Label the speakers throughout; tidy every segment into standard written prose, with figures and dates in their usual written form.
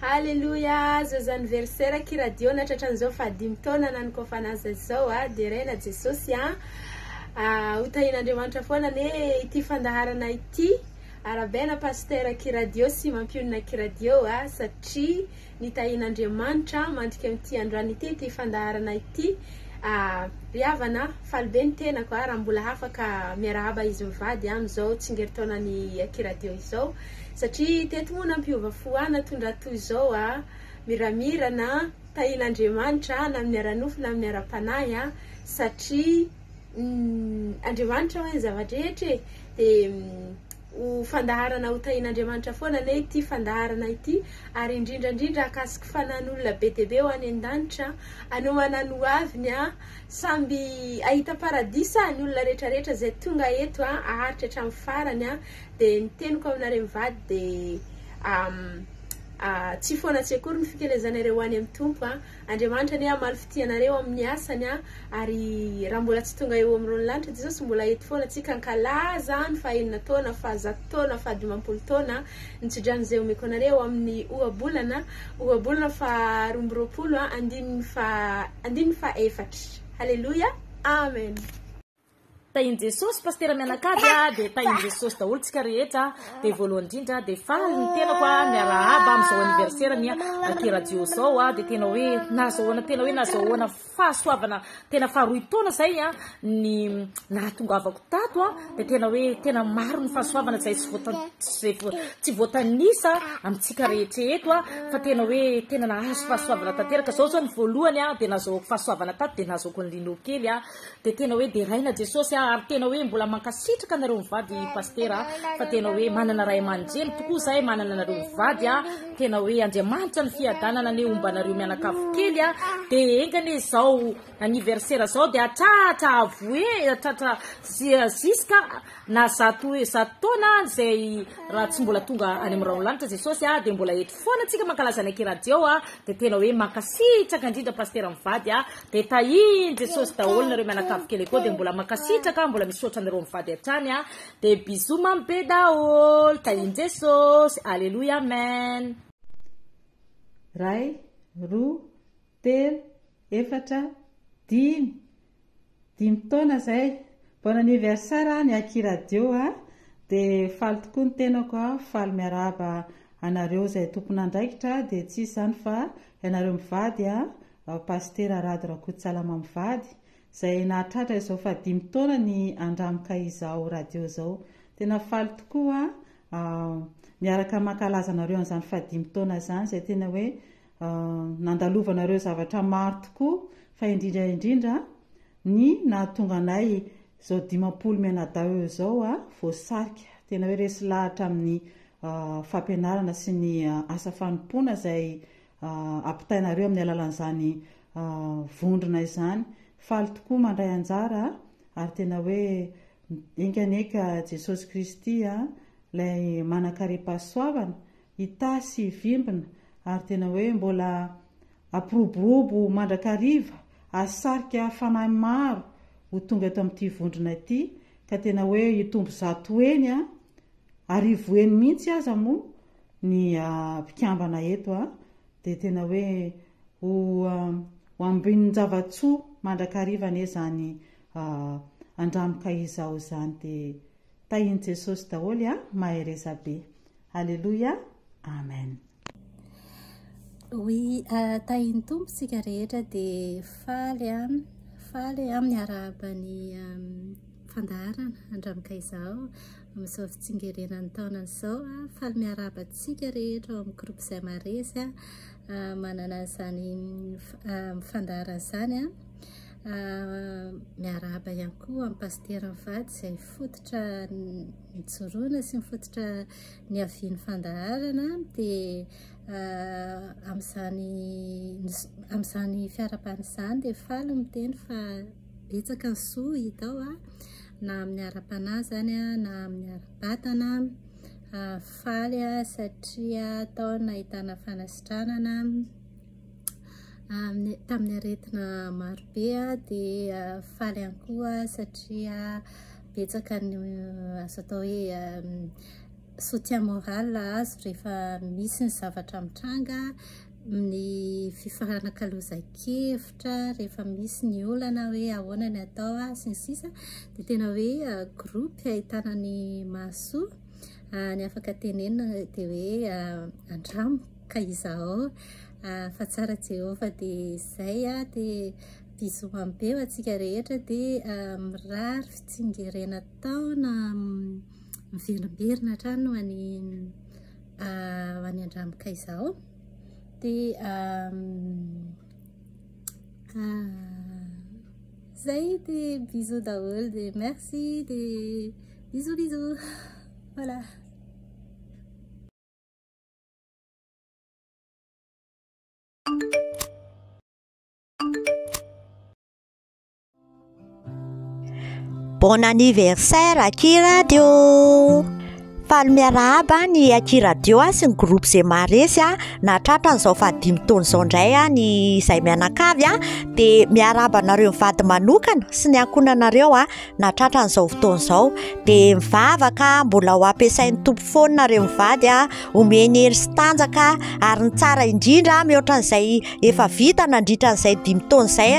Speaker 1: Haleluya, zao anniversaire ki radio na tratran'izao fa 5 taona nanikofanazy zao de rena Jesosy utahin'Andriamanitra foana ne ity fandaharana ity arabena pasteur ki radio sy mampionina ki radio satria nitahin'Andriamanitra mandrika amin'ity androany ity fandaharana ity riavana faly ny tenako raha mbola afaka miarahaba izy mivady am'izao tsingeritaonany ki radio izao satria teto moa nampiova foana tondratoy izao miramirana tahin'Andriamanitra na amin'ny aranofo na amin'ny ara-panahy satria Andriamanitra hoe zavadrehetra de fandaharana ho tahin'Andriamanitra foana ne ity fandaharana ity ary indrindra akasiky fanan'olona be dia be ho any an-danitra anao manano aviny samby ahita paradisa ny olona rehetrarehetra zay tonga eto aharitra hatramin'ny farany de ny teniko aminareo mivady de tsy foana tsy akory ny fikelezanareo any amin'ny tompo Andriamanitra ne amaly fitianareo amin'ny asany ary raha mbola tsy tonga eo amin'irony lanitra Jesosy mbola eto foana tsika ankalaza ny fahaenina taona fa 100 taona fa 12 taona nitsidran'izay omeko anareo amin'ny ohabolana fa 20 andininy fa 4 Haleluya amen.
Speaker 2: Tahin Jesosy pasteur mianakavy de tahin Jesosy daholo tsika rehetra de voalohany indrindra de faly ny tenako miarahaba amin'izao anniversaire ny aki radio zao de tena hoe nazahoana fahasoavana tena faharoy taona zay ny nahatongavako tato de tena hoe tena maro ny fahasoavana zay tsy voatanisa amintsika rehetra eto fa tena hoe tena nahazo fahasoavana tanteraka zao ny voalohany de nazahoako fahasoavana tato de nazahoako ny lino kely de tena hoe de raina Jesosy ary tena hoe mbola mankasitraka anareo mivady pasteur fa tena hoe manana ray aman-dreny tokoa zahay manana anareo mivady tena hoe Andriamanitra ny fiadanana ne ombanareo mianakavy kely de engane zao anniversaire zao de atratra ziska na 100 taona zay raha tsy mbola tonga any amin'ny lanitra Jesosy de mbola eto foana tsika mankalaza ny radio de tena hoe mankasitraka indrindra pasteur mivady de tahin Jesosy daholo nareo mianakavy kely ko de mbola mankasitraka mbola misaotra anareo mivady hatrany de bisous mambe daholo tahin Jesosy Alléluia amen.
Speaker 3: Ray, roa, telo, efatra, dimy taona zay bon anniversaire ny aki radio de faly tokoa ny tenako faly miarahaba anareo zay tompona andraikitra de tsy zany fa anareo mivady pasteur Rady Rakotosalama mivady zay nahatratra izao fa 5 taona ny andramika izao radio zao tena faly tokoa miaraka mankalaza anareo an'izany fa 5 taona zany zay tena hoe nandalovanareo zavatra maro tokoa fa indrindra ny nahatonga anay zao 50 mianadao eo zao voasarika tena hoe resy lahatra amin'ny fampianarana sy ny asa fanompona zay ampitainareo amin'ny alalan'izany vondrona izany faly tokoa mandray anjara ary tena hoe enganeka Jesosy Kristy lay manakare-pahasoavana itasy vimbina ary tena hoe mbola apiroborobo mandrakariva asarika fanahy maro ho tonga eto amin'ity vondrona ity ka tena hoe hitombo 100 eny arivo eny mihitsy aza moa ny mpikambana eto de tena hoe ho ambin'ny javatsoa mandrakariva ne zany andramika izao zany de tahin Jesosy daholo mahereza be. Alléluia amen.
Speaker 4: Oui, tahin tomposika rehetra de faly amin'ny arahaba-ny fandaharana andramika izao amin'izao fitsingerenan'ny taona izao faly miarahabantsika rehetra ao amin'ny groupe izay maresy manana zany fandaharana zany miarahaba ihany koa amin'ny pasteur mivady izay fototra nijoroana sy mifototra ny aviany fandaharana de amin'izany fiarabany izany de faly miteny fa betsaka ny soa hitao na amin'ny ara-panahy zany na amin'ny ara-batana faly satria taona ahitana fanasitranana tamin'ny aretina marobe de faly ihany koa satria betsaka ny azo atao hoe soutien moral azo rehefa misy ny zavatra mitranga, ny fifahanakaloza-kevitra rehefa misy ny olana hoe ahoana ny atao sy ny sisa, dia tena hoe groupe ahitana ny mahasoa ny afaka tenenina dia hoe andramo ka izaho fa tsara Jehova dia izay dia bisous be ho antsika rehetra dia mirary fitsingerena taona miverimberina hatrany ho any andramoka izao dia zay dia bisous daholo dia merci dia bisous voilà.
Speaker 5: Bon anniversaire Aki Radio! Faly miarahaba ny Aki Radio sy ny groupe zay maresy natratra n'izao fa 5 taona izao indray ny izay mianakavy dia miarahaba anareo mivady manokana sy ny ankohonanareo natratra n'izao fotoana izao dia mivavaka mbola ho ampiasain'ny tompo foana nareo mivady omeny hery sy tanjaka ary ny tsara indrindra mihoatran'izay efa vita nandritra n'izay 5 taona izay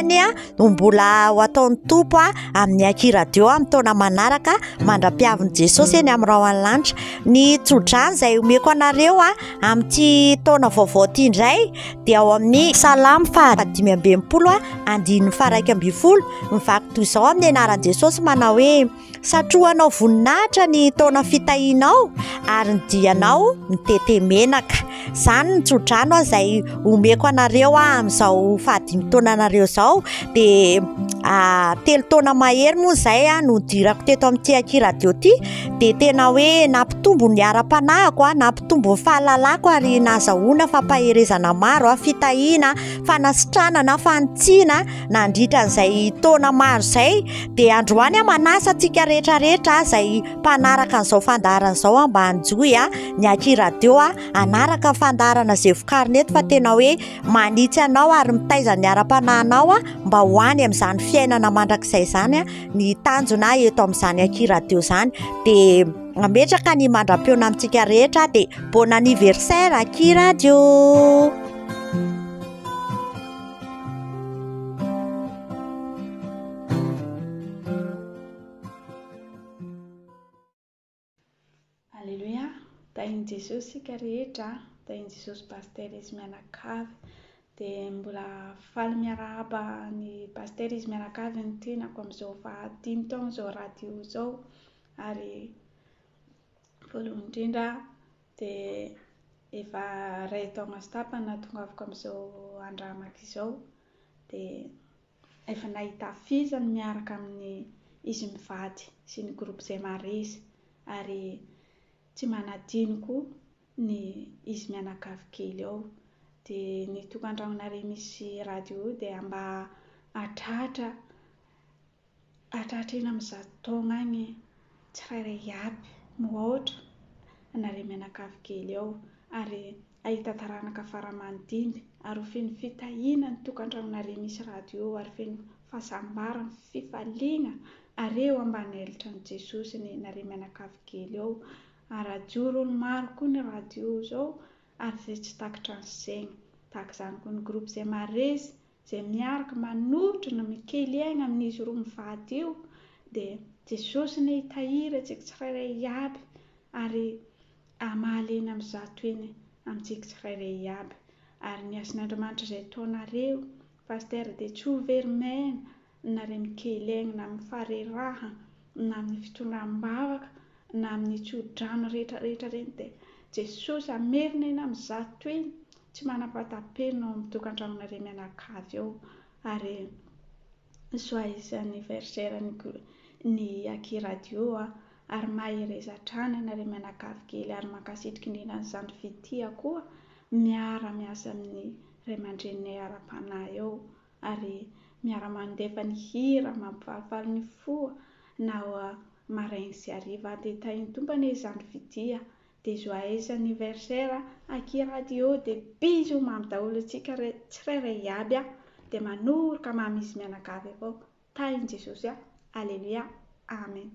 Speaker 5: no mbola ho ataon'ny tompo amin'ny Aki Radio amin'ny taona manaraka mandra-piavin'i Jesosy eny amin'ny rahany lanitra. Ny tsodrano izay omeko anareo amin'ity taona vaovao ity indray dia ao amin'ny Salamo 5:20 andininy 1:20 mivaky toy izao amin'ny anaran'i Jesosy manao hoe satroanao voninahitra ny taona fitahianao ary ny dianao mitete menaka. Izany ny tsodrano izay omeko anareo amin'izao 5 taona anareo izao dia 3 taona mahery moa izay no dirako teto amin'ity Aki Radio ity dia tena hoe nampitombo ny ara-panahiko nampitombo ny fahalalako ary nahazahoana fampaherezana maro fitahiana fanasitranana fantsiana nandritra n'izay taona maro izay dia androany manasa antsika rehetrarehetra izay mpanaraka an'izao fandaharana izao mba hanjoy ny Aki Radio anaraka fandaharana izay vokariny eto fa tena hoe manitsy anao ary mitaiza ny ara-panahinao mba hoany amin'izany fiainana mandrakizay izany ny tanjona eto amin'izany Aki Radio izany dia ametraka ny mandram-peona amintsika rehetra dia bon anniversaire Aki Radio.
Speaker 6: Alléluia, tahin'i Jesosy sika rehetra, tahin'i Jesosy paster izy mianakavy dia mbola faly miarahaba ny paster izy mianakavy ny tinako amin'izao fa 5 taona izao radio izao ary voalohany indrindra dia efa 2 taona sy tapany natongavako amin'izao andramaka izao dia efa nahita fizany miaraka amin'ny izy mivady sy ny groupe izay maresy ary tsy manadiniko ny izy mianakavy kely ao dia ny tokandragnonareo misy radio dia mba atratra eny amin'izao taona agny tsirairay aby mihoatra anareo mianakavy kely ao ary ahita taranaka faramanidiny ary feno fitahiana ny tokandragnonareo misy radio ary feno fahasambarana fifaliana ary eo ambany elatra ny Jesosy ny nareo mianakavy kely ao ary ajoro olo maro koa ny radio izao ary izay tsy takatra ny saigna tahaka izany koa ny groupe izay maresy izay miaraka manohitra no mikely aigna amin'izy roa mivady io dia Jesosy ny hitahiry antsika tsirairay aby ary mahalena amin'izato eny amintsika tsirairay aby ary ny asin'Andriamanitra izay ataonareo paster dia tsy ho verimena nareo mikely aigna na amin'ny fareraha na amin'ny fitondram-bavaka na amin'ny tsodrano rehetrarehetra reny dia Jesosy amerina eny amin'izato eny tsy manapatapeno amin'ny tokandragnonareo mianakavy ao ary joyeux anniversaire ny Aki Radio ary mahereza hatrany nareo mianakavy kely ary mankasitrika indrindra n'izany fitia koa miara-miasa amin'ny ray aman-dreniny ara-panahy ao ary miara-mandefa ny hira mampifalifaly ny fo na maraina sy hariva dia tahin'ny tompany izany fitia dia joyeux anniversaire Aki Radio dia bisous mamy daholo antsika tsirairay aby dia manoroka mamy izy mianakavy avao tahin'i Jesosy. Alléluia, amen.